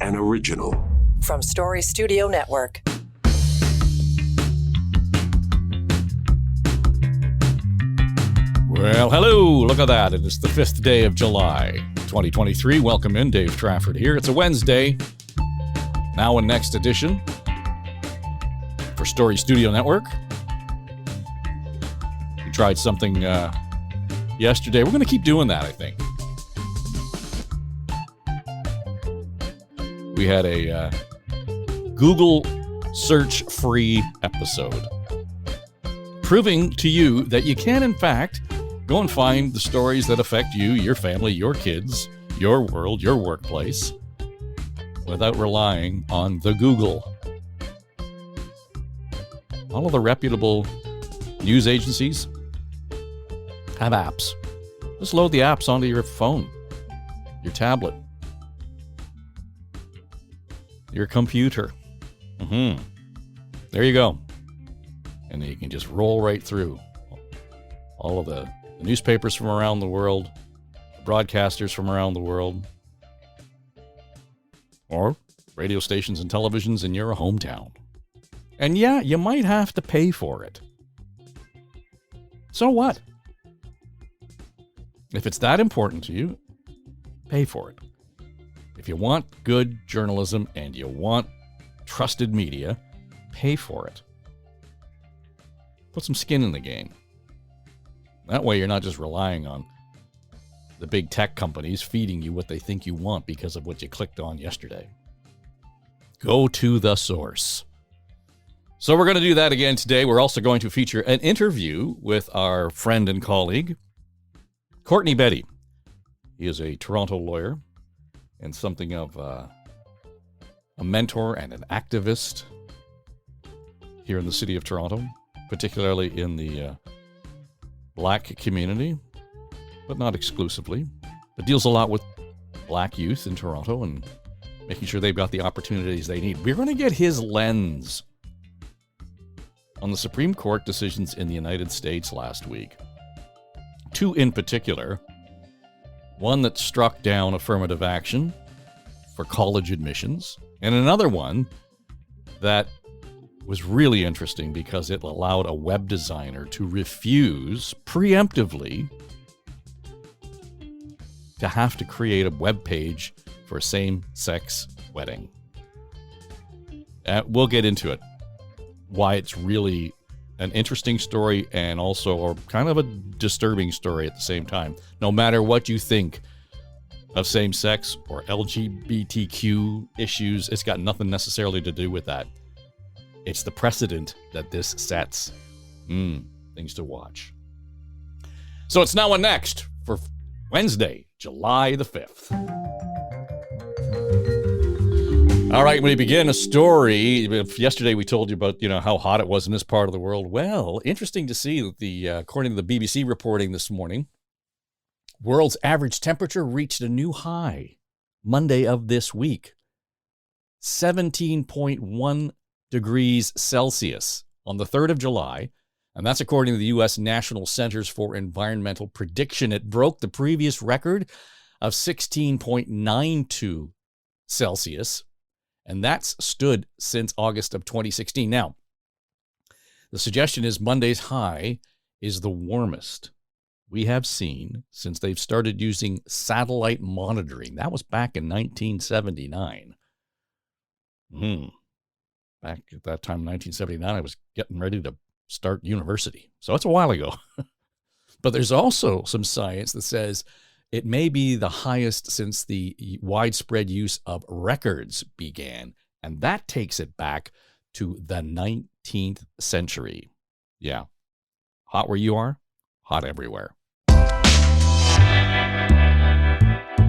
an original. From Story Studio Network. Well, hello. Look at that. It is the 5th day of July, 2023. Welcome in. Dave Trafford here. It's a Wednesday. Now in next edition for Story Studio Network. We tried something yesterday. We're going to keep doing that, I think. We had a Google search-free episode, proving to you that you can, in fact, go and find the stories that affect you, your family, your kids, your world, your workplace, without relying on the Google. All of the reputable news agencies have apps. Just load the apps onto your phone, your tablet, your computer. There you go. And then you can just roll right through all of the newspapers from around the world, the broadcasters from around the world, or radio stations and televisions in your hometown. And yeah, you might have to pay for it. So what? If it's that important to you, pay for it. If you want good journalism and you want trusted media, pay for it. Put some skin in the game. That way you're not just relying on the big tech companies feeding you what they think you want because of what you clicked on yesterday. Go to the source. So we're going to do that again today. We're also going to feature an interview with our friend and colleague, Courtney Betty. He is a Toronto lawyer and something of a mentor and an activist here in the city of Toronto, particularly in the Black community, but not exclusively, but deals a lot with Black youth in Toronto and making sure they've got the opportunities they need. We're going to get his lens on the Supreme Court decisions in the United States last week. Two in particular. One that struck down affirmative action for college admissions, and another one that was really interesting because it allowed a web designer to refuse preemptively to have to create a web page for a same-sex wedding. We'll get into it. Why it's really an interesting story and also kind of a disturbing story at the same time. No matter what you think of same-sex or LGBTQ issues, it's got nothing necessarily to do with that. It's the precedent that this sets. Things to watch. So it's now and next for Wednesday, July the 5th. All right, we begin a story. Yesterday we told you about, how hot it was in this part of the world. Well, interesting to see that according to the BBC reporting this morning, world's average temperature reached a new high Monday of this week. 17.1 degrees Celsius on the 3rd of July. And that's according to the U.S. National Centers for Environmental Prediction. It broke the previous record of 16.92 Celsius. And that's stood since August of 2016. Now, the suggestion is Monday's high is the warmest we have seen since they've started using satellite monitoring. That was back in 1979. Back at that time, 1979, I was getting ready to start university. So it's a while ago. But there's also some science that says it may be the highest since the widespread use of records began, and that takes it back to the 19th century. Yeah. Hot where you are, hot everywhere.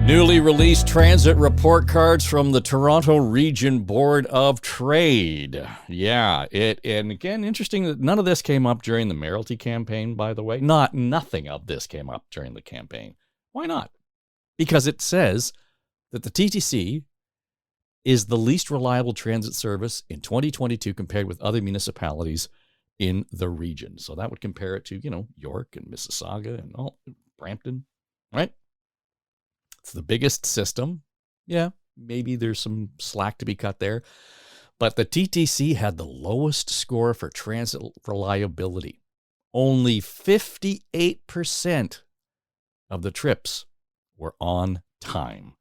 Newly released transit report cards from the Toronto Region Board of Trade. Yeah, and again, interesting that none of this came up during the mayoralty campaign, by the way. Nothing of this came up during the campaign. Why not? Because it says that the TTC is the least reliable transit service in 2022 compared with other municipalities in the region. So that would compare it to, York and Mississauga and Brampton, right? It's the biggest system. Yeah, maybe there's some slack to be cut there. But the TTC had the lowest score for transit reliability. Only 58% of the trips were on time.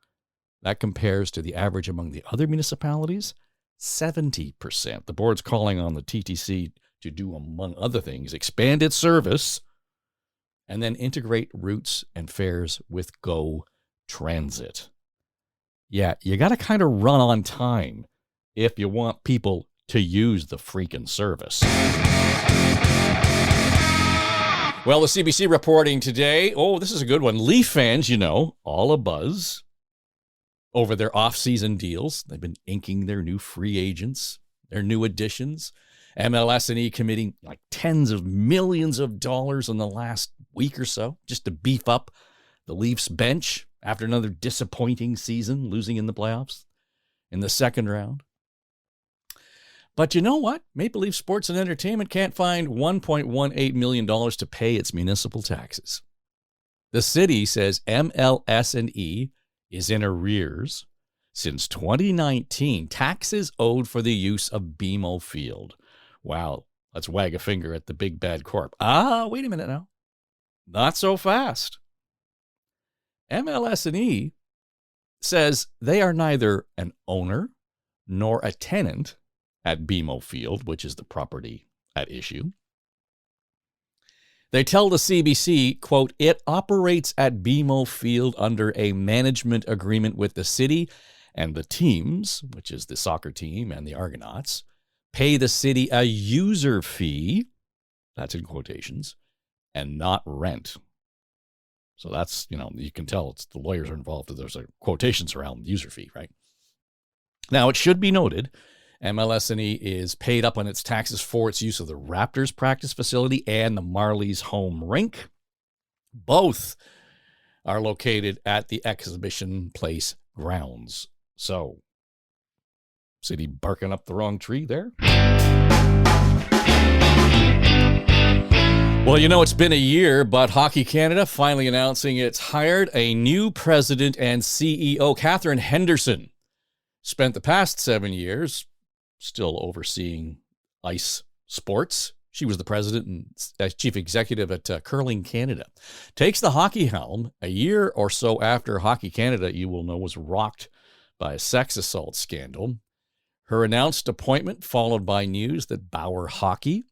That compares to the average among the other municipalities, 70%. The board's calling on the TTC to do, among other things, expand its service and then integrate routes and fares with GO Transit. Yeah, you got to kind of run on time if you want people to use the freaking service. Well, the CBC reporting today, this is a good one. Leaf fans, all abuzz over their off-season deals. They've been inking their new free agents, their new additions. MLSE committing like tens of millions of dollars in the last week or so just to beef up the Leafs bench after another disappointing season, losing in the playoffs in the second round. But you know what? Maple Leaf Sports and Entertainment can't find $1.18 million to pay its municipal taxes. The city says MLSE is in arrears since 2019, taxes owed for the use of BMO Field. Wow, let's wag a finger at the big bad corp. Wait a minute now. Not so fast. MLSE says they are neither an owner nor a tenant at BMO Field, which is the property at issue. They tell the CBC, quote, it operates at BMO Field under a management agreement with the city, and the teams, which is the soccer team and the Argonauts, pay the city a user fee, that's in quotations, and not rent. So that's, you can tell it's the lawyers are involved. There's quotations around user fee, right? Now, it should be noted, MLSE is paid up on its taxes for its use of the Raptors practice facility and the Marlies home rink. Both are located at the Exhibition Place grounds. So, city barking up the wrong tree there. Well, it's been a year, but Hockey Canada finally announcing it's hired a new president and CEO. Catherine Henderson spent the past 7 years still overseeing ice sports. She was the president and chief executive at Curling Canada. Takes the hockey helm a year or so after Hockey Canada, you will know, was rocked by a sex assault scandal. Her announced appointment followed by news that Bauer Hockey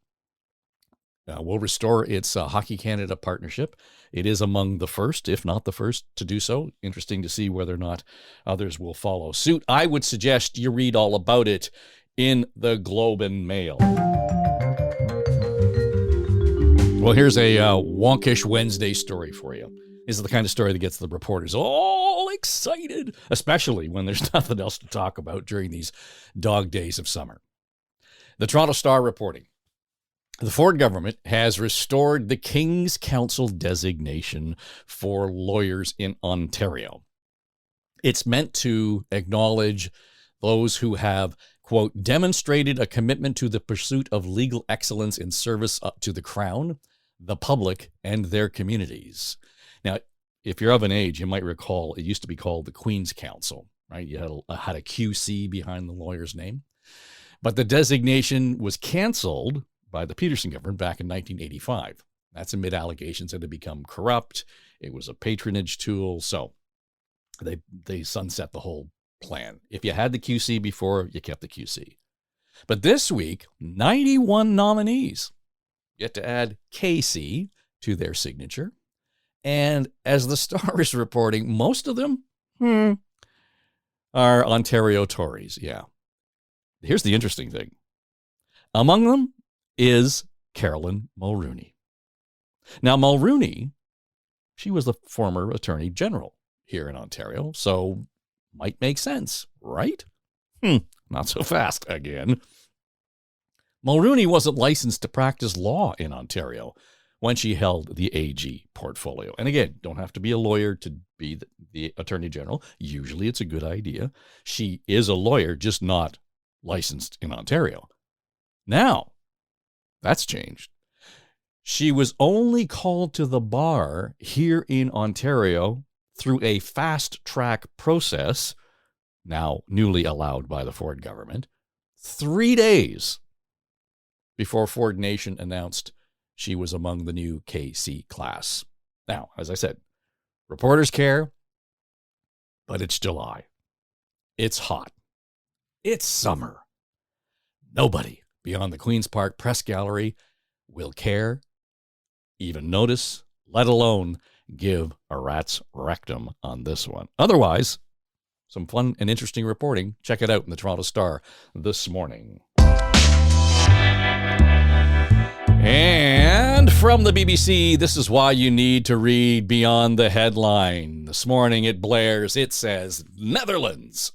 will restore its Hockey Canada partnership. It is among the first, if not the first, to do so. Interesting to see whether or not others will follow suit. I would suggest you read all about it in the Globe and Mail. Well, here's a wonkish Wednesday story for you. This is the kind of story that gets the reporters all excited, especially when there's nothing else to talk about during these dog days of summer. The Toronto Star reporting. The Ford government has restored the King's Council designation for lawyers in Ontario. It's meant to acknowledge those who have, quote, demonstrated a commitment to the pursuit of legal excellence in service to the Crown, the public, and their communities. Now, if you're of an age, you might recall it used to be called the Queen's Council, right? You had a QC behind the lawyer's name. But the designation was canceled by the Peterson government back in 1985. That's amid allegations that it had become corrupt. It was a patronage tool. So they sunset the whole plan. If you had the QC before, you kept the QC. But this week, 91 nominees get to add KC to their signature. And as the Star is reporting, most of them are Ontario Tories. Yeah. Here's the interesting thing. Among them is Carolyn Mulroney. Now, Mulroney, she was the former Attorney General here in Ontario, so might make sense, right? Not so fast again. Mulroney wasn't licensed to practice law in Ontario when she held the AG portfolio. And again, don't have to be a lawyer to be the Attorney General. Usually it's a good idea. She is a lawyer, just not licensed in Ontario. Now, that's changed. She was only called to the bar here in Ontario through a fast-track process now newly allowed by the Ford government, 3 days before Ford Nation announced she was among the new KC class. Now, as I said, reporters care, but it's July. It's hot. It's summer. Nobody beyond the Queen's Park Press Gallery will care, even notice, let alone give a rat's rectum on this one. Otherwise, some fun and interesting reporting. Check it out in the Toronto Star this morning. And from the BBC, this is why you need to read beyond the headline. This morning it blares, it says, Netherlands,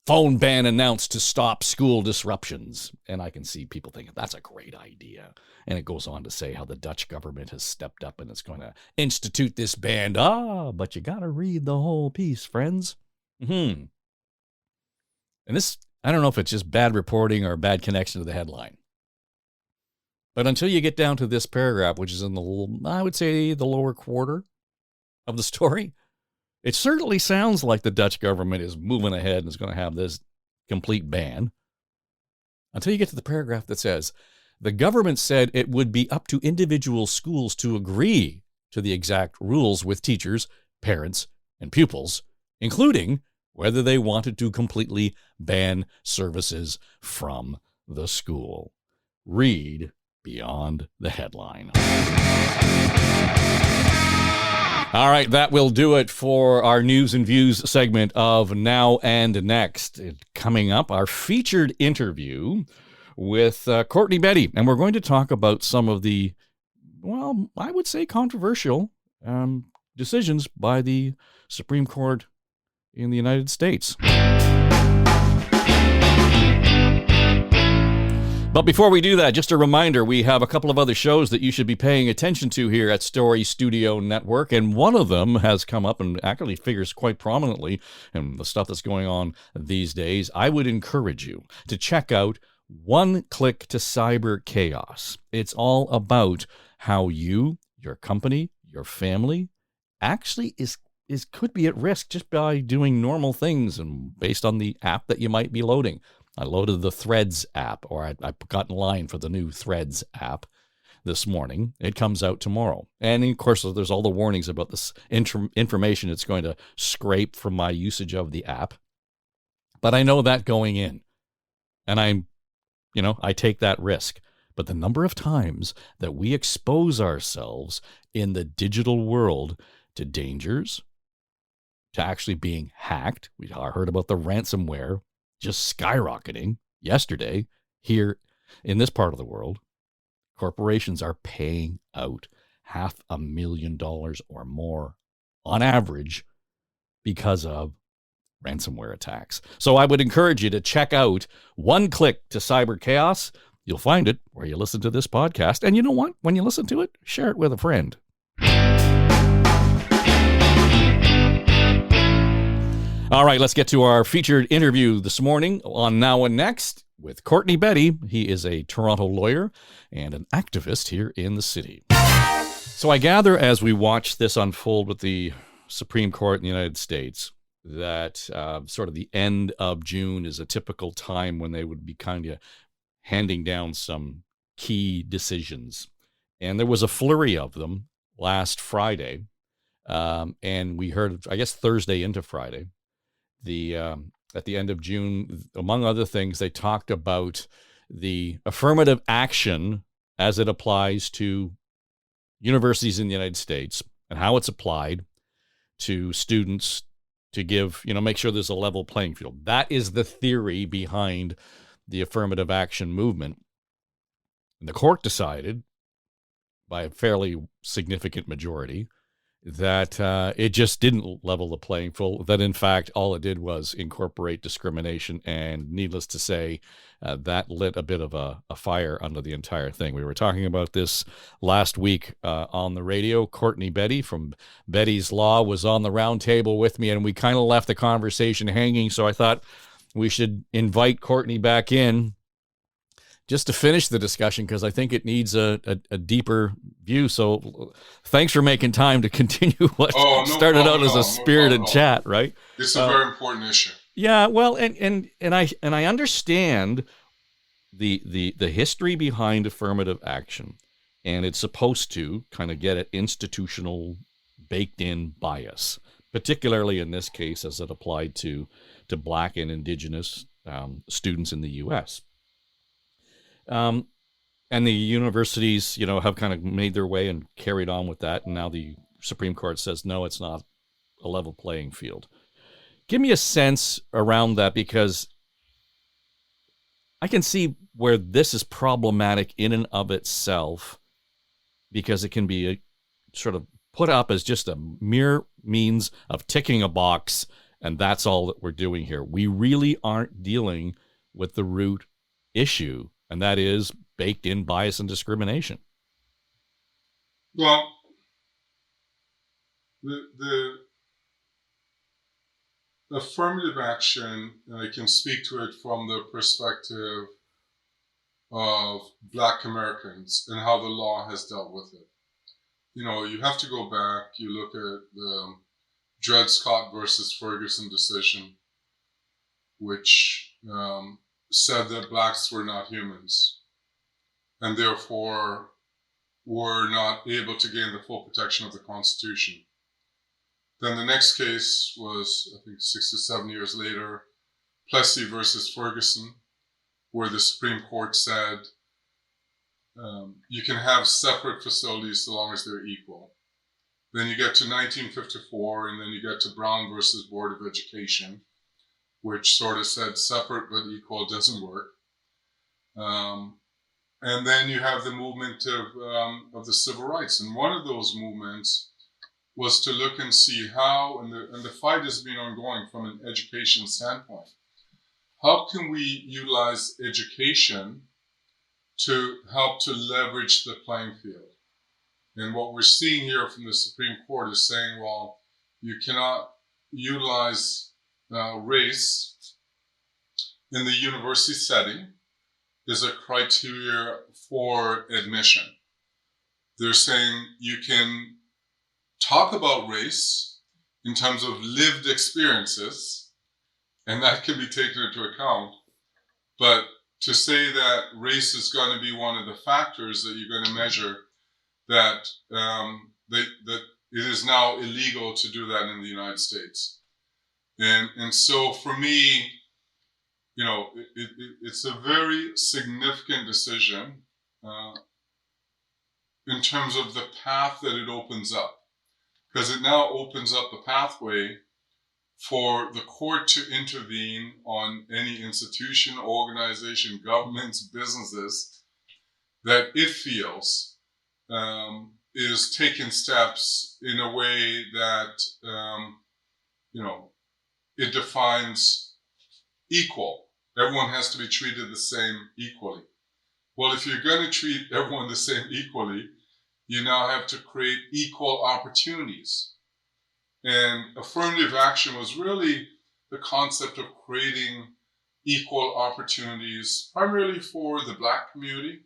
phone ban announced to stop school disruptions. And I can see people thinking, that's a great idea. And it goes on to say how the Dutch government has stepped up and it's going to institute this ban. But you got to read the whole piece, friends. And this, I don't know if it's just bad reporting or a bad connection to the headline. But until you get down to this paragraph, which is in the, I would say, the lower quarter of the story, it certainly sounds like the Dutch government is moving ahead and is going to have this complete ban. Until you get to the paragraph that says, the government said it would be up to individual schools to agree to the exact rules with teachers, parents, and pupils, including whether they wanted to completely ban services from the school. Read beyond the headline. All right, that will do it for our news and views segment of Now and Next. Coming up, our featured interview with Courtney Betty, and we're going to talk about some of the, well, I would say controversial decisions by the Supreme Court in the United States. But before we do that, just a reminder, we have a couple of other shows that you should be paying attention to here at Story Studio Network, and one of them has come up and actually figures quite prominently in the stuff that's going on these days. I would encourage you to check out One Click to Cyber Chaos. It's all about how you, your company, your family actually could be at risk just by doing normal things and based on the app that you might be loading. I loaded the Threads app, or I got in line for the new Threads app this morning. It comes out tomorrow. And of course, there's all the warnings about this information it's going to scrape from my usage of the app. But I know that going in. And I take that risk. But the number of times that we expose ourselves in the digital world to dangers, to actually being hacked. We heard about the ransomware just skyrocketing yesterday here in this part of the world. Corporations are paying out $500,000 or more on average because of ransomware attacks. So I would encourage you to check out One Click to Cyber Chaos. You'll find it where you listen to this podcast. And you know what? When you listen to it, share it with a friend. All right, let's get to our featured interview this morning on Now and Next with Courtney Betty. He is a Toronto lawyer and an activist here in the city. So I gather as we watch this unfold with the Supreme Court in the United States that sort of the end of June is a typical time when they would be kind of handing down some key decisions. And there was a flurry of them last Friday. And we heard, I guess, Thursday into Friday. At the end of June, among other things, they talked about the affirmative action as it applies to universities in the United States and how it's applied to students to give, make sure there's a level playing field. That is the theory behind the affirmative action movement. And the court decided by a fairly significant majority that it just didn't level the playing field, that in fact all it did was incorporate discrimination, and needless to say, that lit a bit of a fire under the entire thing. We were talking about this last week on the radio. Courtney Betty from Betty's Law was on the round table with me, and we kind of left the conversation hanging, so I thought we should invite Courtney back in just to finish the discussion, because I think it needs a deeper view. So thanks for making time to continue what started out as a spirited chat, right? It's a very important issue. Yeah, well, and I understand the history behind affirmative action, and it's supposed to kind of get at institutional baked-in bias, particularly in this case as it applied to Black and Indigenous students in the U.S. And the universities, have kind of made their way and carried on with that, and now the Supreme Court says, no, it's not a level playing field. Give me a sense around that, because I can see where this is problematic in and of itself, because it can be sort of put up as just a mere means of ticking a box, and that's all that we're doing here. We really aren't dealing with the root issue, and that is baked-in bias and discrimination. Well, the affirmative action, and I can speak to it from the perspective of Black Americans and how the law has dealt with it. You have to go back, you look at the Dred Scott versus Ferguson decision, which said that Blacks were not humans and therefore were not able to gain the full protection of the Constitution. Then the next case was, I think, 6 to 7 years later, Plessy versus Ferguson, where the Supreme Court said you can have separate facilities so long as they're equal. Then you get to 1954, and then you get to Brown versus Board of Education, which sort of said separate but equal doesn't work. And then you have the movement of the civil rights. And one of those movements was to look and see how, and the fight has been ongoing from an education standpoint, how can we utilize education to help to leverage the playing field? And what we're seeing here from the Supreme Court is saying, well, you cannot utilize race in the university setting as a criteria for admission. They're saying you can talk about race in terms of lived experiences, and that can be taken into account. But to say that race is going to be one of the factors that you're going to measure, that that it is now illegal to do that in the United States. And so for me, it's a very significant decision in terms of the path that it opens up, because it now opens up the pathway for the court to intervene on any institution, organization, governments, businesses that it feels is taking steps in a way that, it defines equal. Everyone has to be treated the same equally. Well, if you're going to treat everyone the same equally, you now have to create equal opportunities. And affirmative action was really the concept of creating equal opportunities, primarily for the Black community.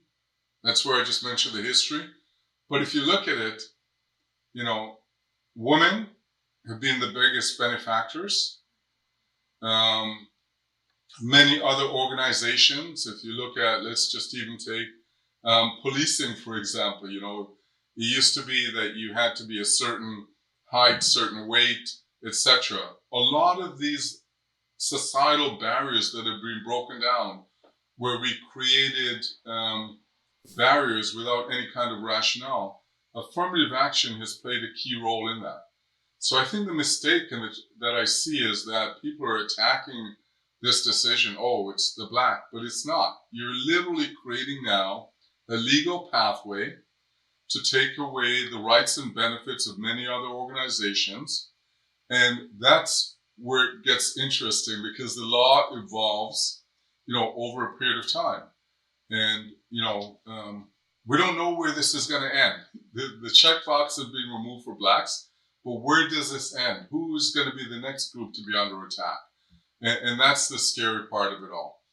That's where I just mentioned the history. But if you look at it, women have been the biggest benefactors. Many other organizations, if you look at, let's just even take policing, for example, it used to be that you had to be a certain height, certain weight, etc. A lot of these societal barriers that have been broken down, where we created barriers without any kind of rationale, affirmative action has played a key role in that. So I think the mistake that I see is that people are attacking this decision, it's the Black, but it's not. You're literally creating now a legal pathway to take away the rights and benefits of many other organizations. And that's where it gets interesting, because the law evolves, over a period of time. And, we don't know where this is going to end. The checkbox has been removed for Blacks, but where does this end? Who is going to be the next group to be under attack? And that's the scary part of it all.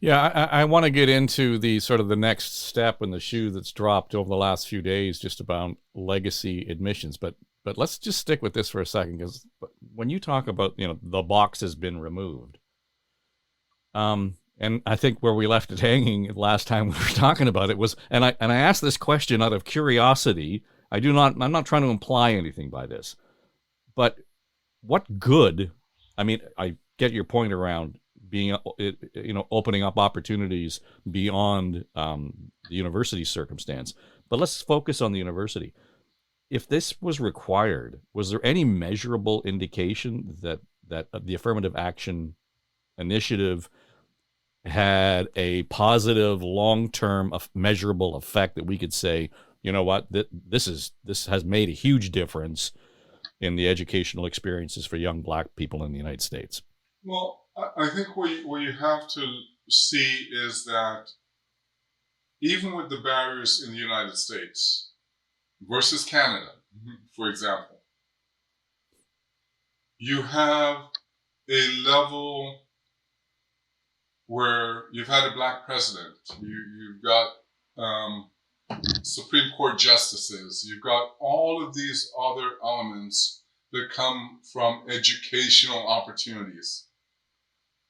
Yeah, I want to get into the sort of the next step in the shoe that's dropped over the last few days, just about legacy admissions. But let's just stick with this for a second, because when you talk about, the box has been removed, and I think where we left it hanging last time we were talking about it was, and I asked this question out of curiosity. I'm not trying to imply anything by this, but what good? I mean, I get your point around being, opening up opportunities beyond the university circumstance. But let's focus on the university. If this was required, was there any measurable indication that the affirmative action initiative had a positive, long-term, measurable effect that we could say, you know what, this has made a huge difference in the educational experiences for young Black people in the United States? Well, I think what you have to see is that even with the barriers in the United States versus Canada, for example, you have a level where you've had a Black president, you've got Supreme Court justices, you've got all of these other elements that come from educational opportunities,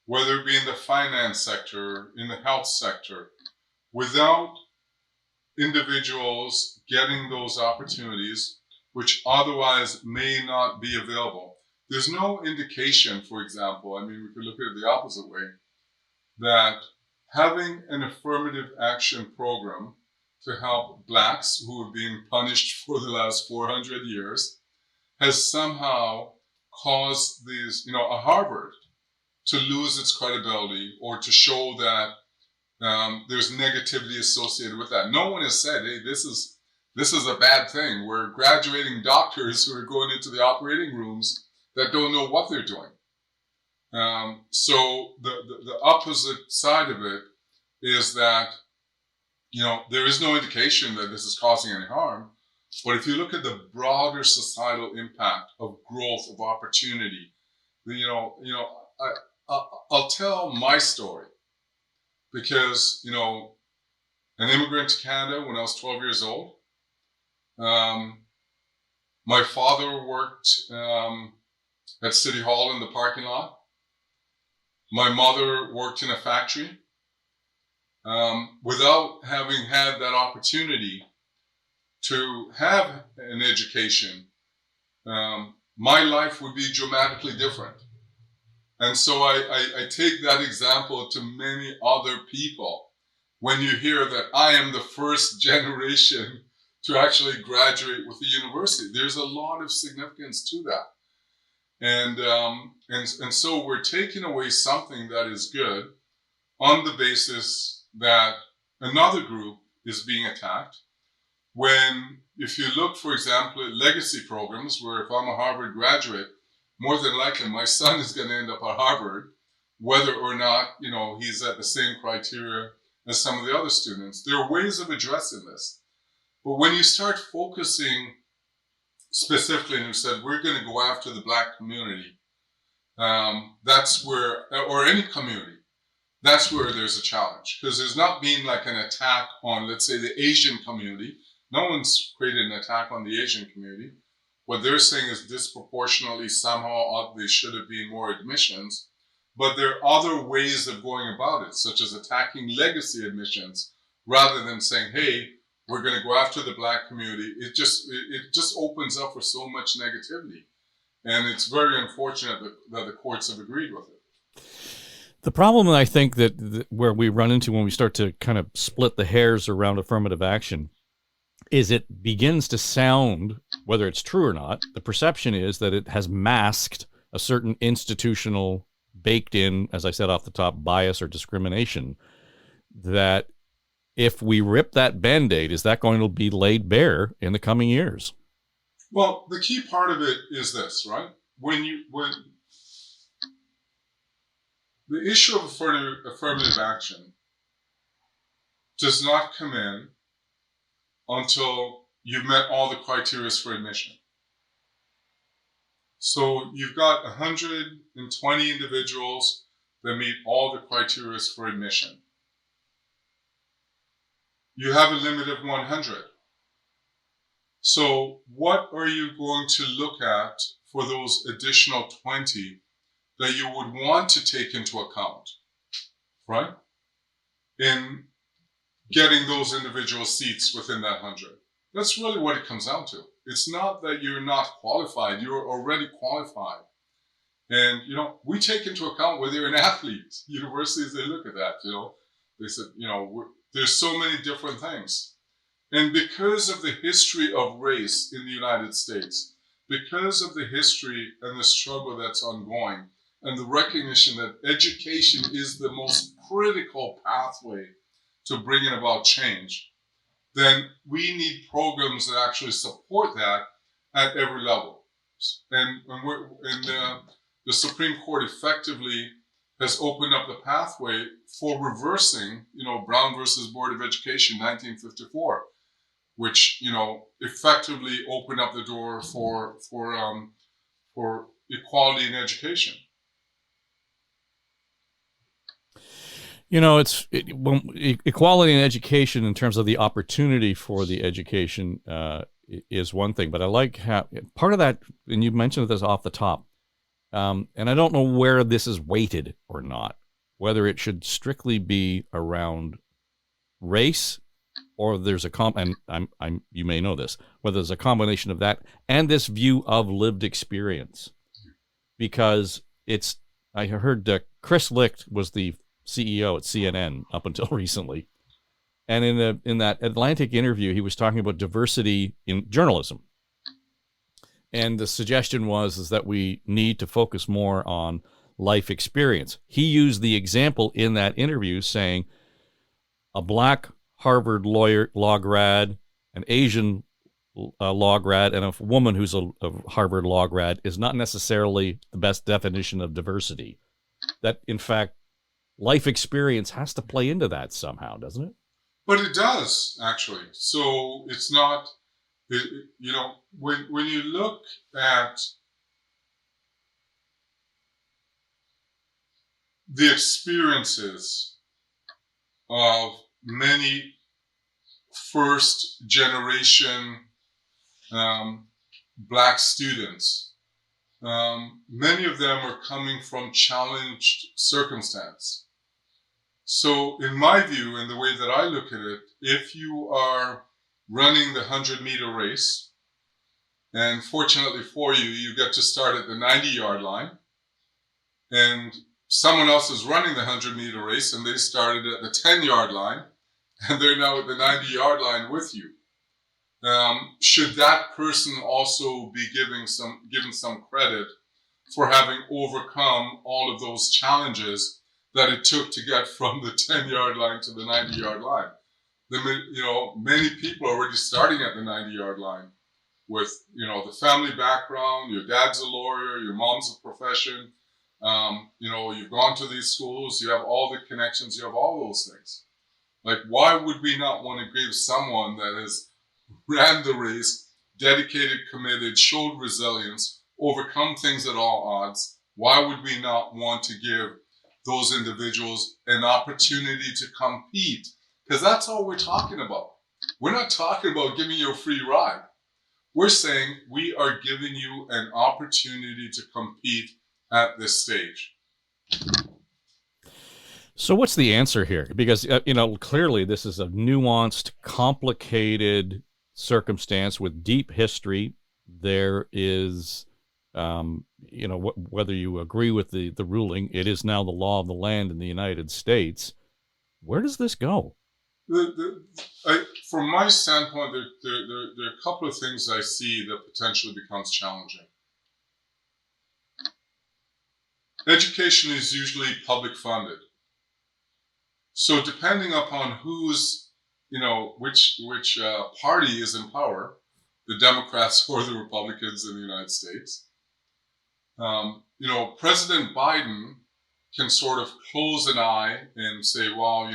whether it be in the finance sector, in the health sector. Without individuals getting those opportunities, which otherwise may not be available, there's no indication, for example, I mean, we could look at it the opposite way, that having an affirmative action program to help Blacks who have been punished for the last 400 years has somehow caused these, a Harvard to lose its credibility or to show that there's negativity associated with that. No one has said, hey, this is a bad thing. We're graduating doctors who are going into the operating rooms that don't know what they're doing. So the opposite side of it is that, there is no indication that this is causing any harm. But if you look at the broader societal impact of growth, of opportunity, I'll tell my story because, an immigrant to Canada when I was 12 years old. My father worked at City Hall in the parking lot. My mother worked in a factory. Without having had that opportunity to have an education, my life would be dramatically different. And so I take that example to many other people. When you hear that I am the first generation to actually graduate with the university, there's a lot of significance to that. And so we're taking away something that is good on the basis that another group is being attacked. When, if you look, for example, at legacy programs, where if I'm a Harvard graduate, more than likely my son is going to end up at Harvard, whether or not, he's at the same criteria as some of the other students. There are ways of addressing this. But when you start focusing specifically, and you said, we're going to go after the Black community, that's where, or any community, that's where there's a challenge. Because there's not been like an attack on, let's say, the Asian community. No one's created an attack on the Asian community. What they're saying is disproportionately somehow there should have been more admissions. But there are other ways of going about it, such as attacking legacy admissions, rather than saying, hey, we're going to go after the Black community. It just opens up for so much negativity. And it's very unfortunate that the courts have agreed with it. The problem, I think, that where we run into when we start to kind of split the hairs around affirmative action is it begins to sound, whether it's true or not, the perception is that it has masked a certain institutional, baked in, as I said off the top, bias or discrimination, that if we rip that Band-Aid, is that going to be laid bare in the coming years? Well, the key part of it is this, right? When the issue of affirmative action does not come in until you've met all the criteria for admission. So you've got 120 individuals that meet all the criteria for admission. you have a limit of 100. So what are you going to look at for those additional 20 that you would want to take into account, right? In getting those individual seats within that 100. That's really what it comes down to. It's not that you're not qualified, you're already qualified. And, we take into account whether you're an athlete. Universities, they look at that, They said, there's so many different things. And because of the history of race in the United States, because of the history and the struggle that's ongoing, and the recognition that education is the most critical pathway to bringing about change, then we need programs that actually support that at every level. And the Supreme Court effectively has opened up the pathway for reversing, Brown versus Board of Education, 1954, which, effectively opened up the door for equality in education. Equality in education in terms of the opportunity for the education is one thing, but I like how part of that, and you mentioned this off the top, and I don't know where this is weighted or not, whether it should strictly be around race, or there's you may know this, whether there's a combination of that and this view of lived experience, because I heard Chris Licht was the CEO at CNN up until recently, and in that Atlantic interview, he was talking about diversity in journalism, and the suggestion was that we need to focus more on life experience. He used the example in that interview saying a black Harvard law grad, an Asian law grad, and a woman who's a Harvard law grad is not necessarily the best definition of diversity. That, in fact, life experience has to play into that somehow, doesn't it? But it does, actually. So it's not, when you look at the experiences of many first generation Black students, many of them are coming from challenged circumstance. So in my view, and the way that I look at it, if you are running the 100-meter race, and fortunately for you, you get to start at the 90-yard line, and someone else is running the 100-meter race, and they started at the 10-yard line, and they're now at the 90-yard line with you. Should that person also be given some credit for having overcome all of those challenges that it took to get from the 10-yard line to the 90-yard line? Many people are already starting at the 90-yard line with, the family background. Your dad's a lawyer, your mom's a profession. You've gone to these schools, you have all the connections, you have all those things. Like, why would we not want to give someone that has ran the race, dedicated, committed, showed resilience, overcome things at all odds? Why would we not want to give those individuals an opportunity to compete? Because that's all we're talking about. We're not talking about giving you a free ride. We're saying we are giving you an opportunity to compete at this stage. So what's the answer here? Because, clearly this is a nuanced, complicated circumstance with deep history. There is, whether you agree with the ruling, it is now the law of the land in the United States. Where does this go? From my standpoint, there are a couple of things I see that potentially becomes challenging. Education is usually public funded. So depending upon who's, which party is in power, the Democrats or the Republicans in the United States, President Biden can sort of close an eye and say, well,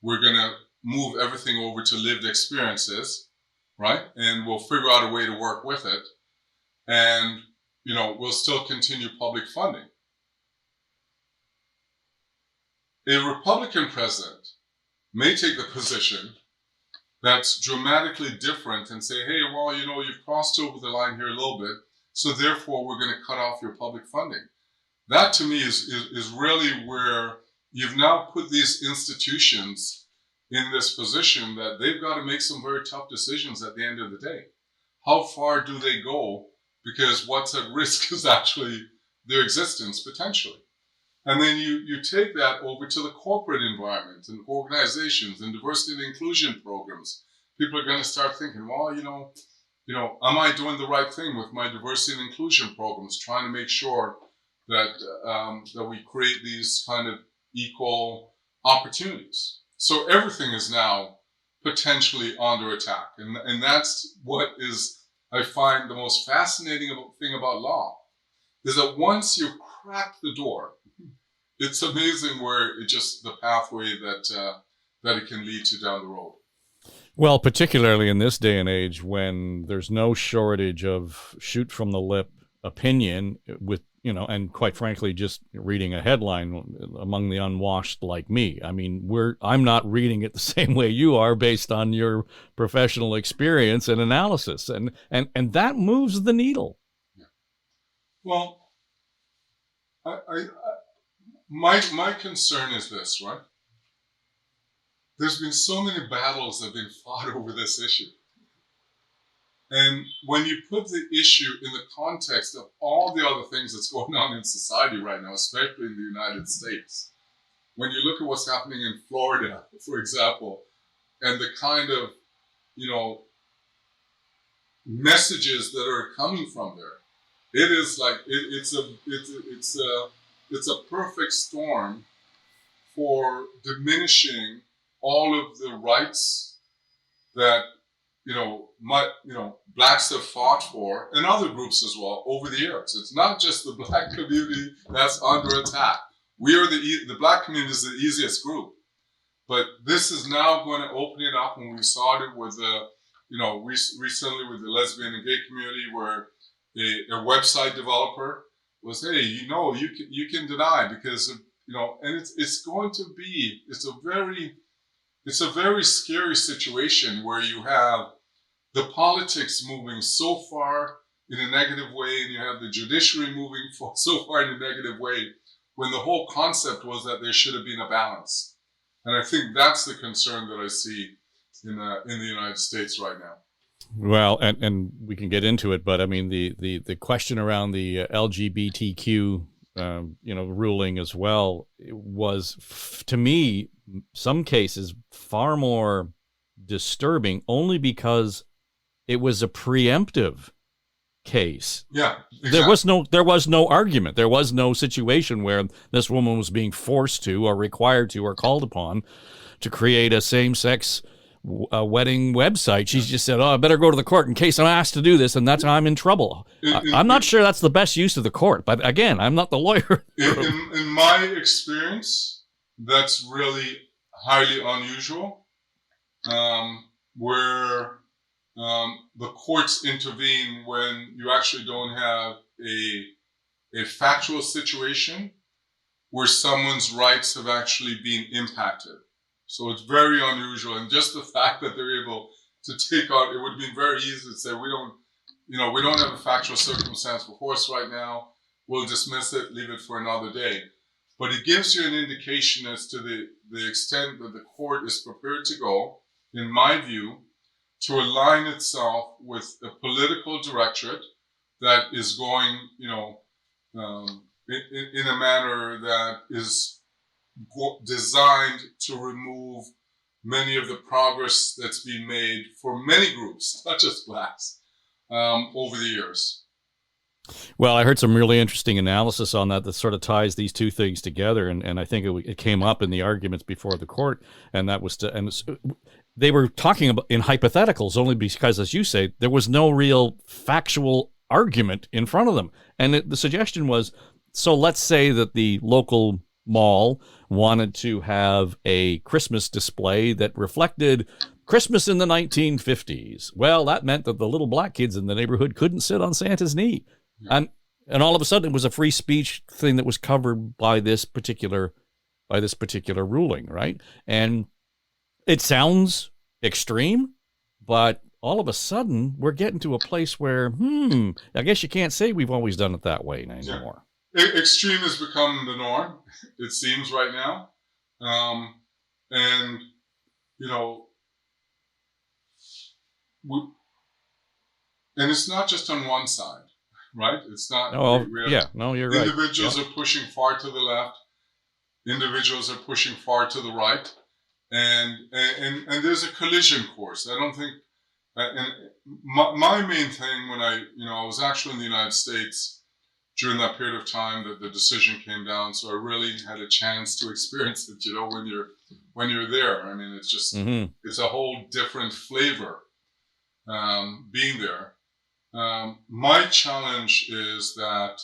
we're going to move everything over to lived experiences, right? And we'll figure out a way to work with it. And, we'll still continue public funding. A Republican president may take the position that's dramatically different and say, hey, well, you've crossed over the line here a little bit, so therefore we're going to cut off your public funding. That to me is really where you've now put these institutions in this position that they've got to make some very tough decisions at the end of the day. How far do they go? Because what's at risk is actually their existence potentially. And then you take that over to the corporate environment and organizations and diversity and inclusion programs. People are going to start thinking, well, am I doing the right thing with my diversity and inclusion programs, trying to make sure that that we create these kind of equal opportunities. So everything is now potentially under attack. And that's what is, I find, the most fascinating thing about law, is that once you crack the door, it's amazing where the pathway that it can lead to down the road. Well, particularly in this day and age when there's no shortage of shoot from the lip opinion with, and quite frankly, just reading a headline among the unwashed like me. I mean, I'm not reading it the same way you are based on your professional experience and analysis. And that moves the needle. Yeah. Well, my concern is this, right? There's been so many battles that have been fought over this issue. And when you put the issue in the context of all the other things that's going on in society right now, especially in the United States, when you look at what's happening in Florida, for example, and the kind of, messages that are coming from there, it is like it's a perfect storm for diminishing all of the rights that blacks have fought for, and other groups as well over the years. It's not just the black community that's under attack. We are the black community is the easiest group, but this is now going to open it up. And we saw it with recently with the lesbian and gay community, where a website developer was, hey, you can deny because and it's going to be it's a very scary situation where you have the politics moving so far in a negative way, and you have the judiciary moving so far in a negative way, when the whole concept was that there should have been a balance. And I think that's the concern that I see in the United States right now. Well, and we can get into it, but I mean the question around the LGBTQ ruling as well was, to me, some cases far more disturbing, only because it was a preemptive case. Yeah, exactly. There was no argument. There was no situation where this woman was being forced to, or required to, or called upon to create a same-sex wedding website. She's just said, I better go to the court in case I'm asked to do this, and that's how I'm in trouble. I'm not sure that's the best use of the court, but again, I'm not the lawyer. In my experience, that's really highly unusual, where the courts intervene when you actually don't have a factual situation where someone's rights have actually been impacted. So it's very unusual, and just the fact that they're able to take out, it would have been very easy to say, we don't have a factual circumstance before us right now. We'll dismiss it, leave it for another day. But it gives you an indication as to the extent that the court is prepared to go, in my view, to align itself with a political directorate that is going, in a manner that is designed to remove many of the progress that's been made for many groups, not just blacks, over the years. Well, I heard some really interesting analysis on that sort of ties these two things together, and I think it came up in the arguments before the court, and that was they were talking about in hypotheticals only because, as you say, there was no real factual argument in front of them, and the suggestion was, so let's say that the local mall wanted to have a Christmas display that reflected Christmas in the 1950s. Well, that meant that the little black kids in the neighborhood couldn't sit on Santa's knee. Yeah. And all of a sudden it was a free speech thing that was covered by this particular ruling, right? And it sounds extreme, but all of a sudden we're getting to a place where, I guess you can't say we've always done it that way anymore. Extreme has become the norm, it seems, right now. And, you know, and it's not just on one side, right? It's not. You're right. Individuals are pushing far to the left. Individuals are pushing far to the right. And there's a collision course. I don't think, and my main thing when I was actually in the United States during that period of time that the decision came down, so I really had a chance to experience it. When you're there, I mean, it's just it's a whole different flavor being there. My challenge is that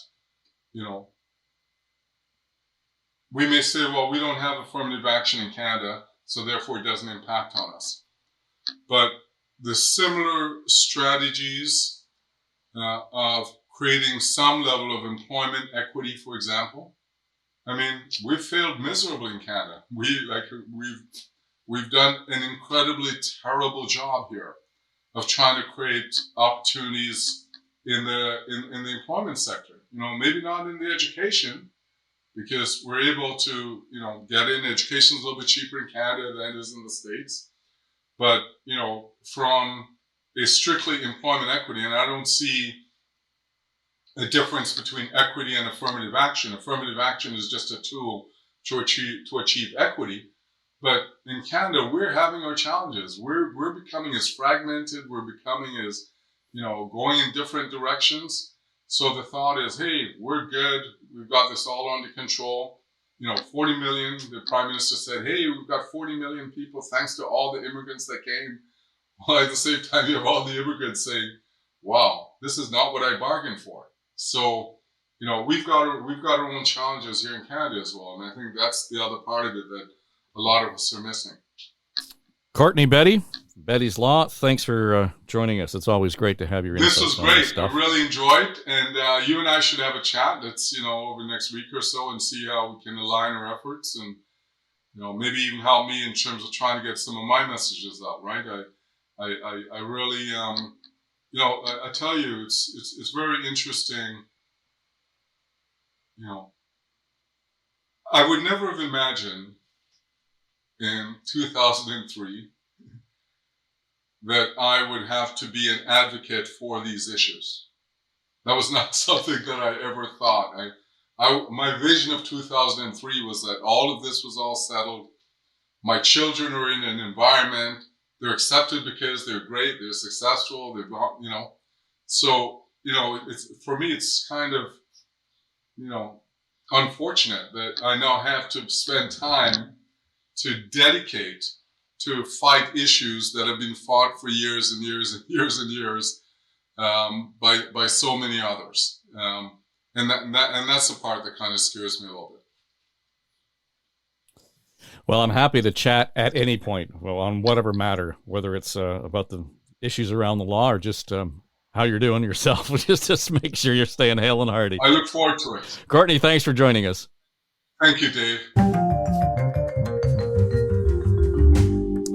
we may say, well, we don't have affirmative action in Canada, so therefore it doesn't impact on us. But the similar strategies of creating some level of employment equity, for example, I mean, we've failed miserably in Canada. We've done an incredibly terrible job here of trying to create opportunities in the employment sector. Maybe not in the education, because we're able to, get in. Education is a little bit cheaper in Canada than it is in the States. But, from a strictly employment equity, and I don't see a difference between equity and affirmative action. Affirmative action is just a tool to achieve equity. But in Canada, we're having our challenges. We're becoming as fragmented. We're becoming as, going in different directions. So the thought is, hey, we're good. We've got this all under control. 40 million, the Prime Minister said, hey, we've got 40 million people thanks to all the immigrants that came. Well, at the same time, you have all the immigrants saying, wow, this is not what I bargained for. So, we've got our own challenges here in Canada as well. And I think that's the other part of it that a lot of us are missing. Courtney Betty, Betty's Law, thanks for joining us. It's always great to have your insights. This was great. I really enjoyed, and you and I should have a chat. Let's, over the next week or so and see how we can align our efforts and, maybe even help me in terms of trying to get some of my messages out, right? I really, I tell you, it's very interesting. I would never have imagined in 2003 that I would have to be an advocate for these issues. That was not something that I ever thought. My vision of 2003 was that all of this was all settled. My children are in an environment, they're accepted because they're great, they're successful, So, for me, it's kind of, unfortunate that I now have to spend time to dedicate to fight issues that have been fought for years and years and years and years by so many others. And that's the part that kind of scares me a little bit. Well, I'm happy to chat at any point, on whatever matter, whether it's about the issues around the law or just how you're doing yourself. just make sure you're staying hale and hearty. I look forward to it. Courtney, thanks for joining us. Thank you, Dave.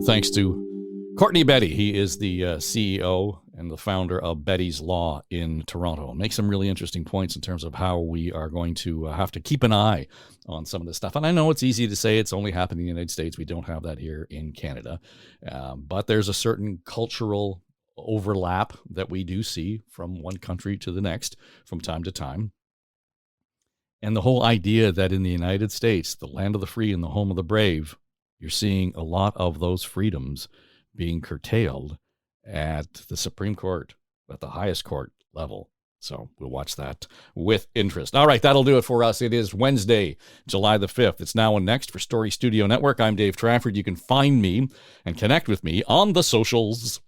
Thanks to Courtney Betty. He is the CEO and the founder of Betty's Law in Toronto. Makes some really interesting points in terms of how we are going to have to keep an eye on some of this stuff. And I know it's easy to say it's only happening in the United States. We don't have that here in Canada. But there's a certain cultural overlap that we do see from one country to the next from time to time. And the whole idea that in the United States, the land of the free and the home of the brave, you're seeing a lot of those freedoms being curtailed at the Supreme Court, at the highest court level. So we'll watch that with interest. All right, that'll do it for us. It is Wednesday, July the 5th. It's Now and Next for Story Studio Network. I'm Dave Trafford. You can find me and connect with me on the socials.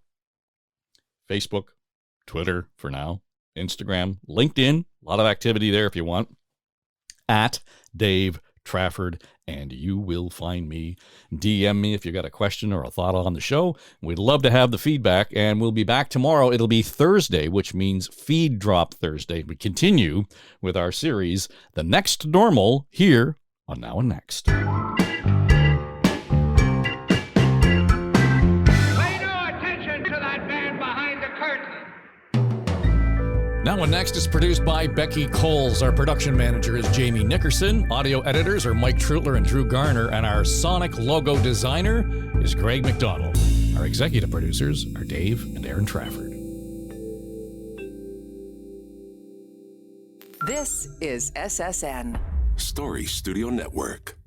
Facebook, Twitter for now, Instagram, LinkedIn. A lot of activity there if you want. At Dave Trafford, and you will find me. DM me if you got a question or a thought on the show. We'd love to have the feedback, and we'll be back tomorrow. It'll be Thursday, which means Feed Drop Thursday. We continue with our series, The Next Normal, here on Now and Next. Now and Next is produced by Becky Coles. Our production manager is Jamie Nickerson. Audio editors are Mike Trutler and Drew Garner. And our sonic logo designer is Greg McDonald. Our executive producers are Dave and Aaron Trafford. This is SSN. Story Studio Network.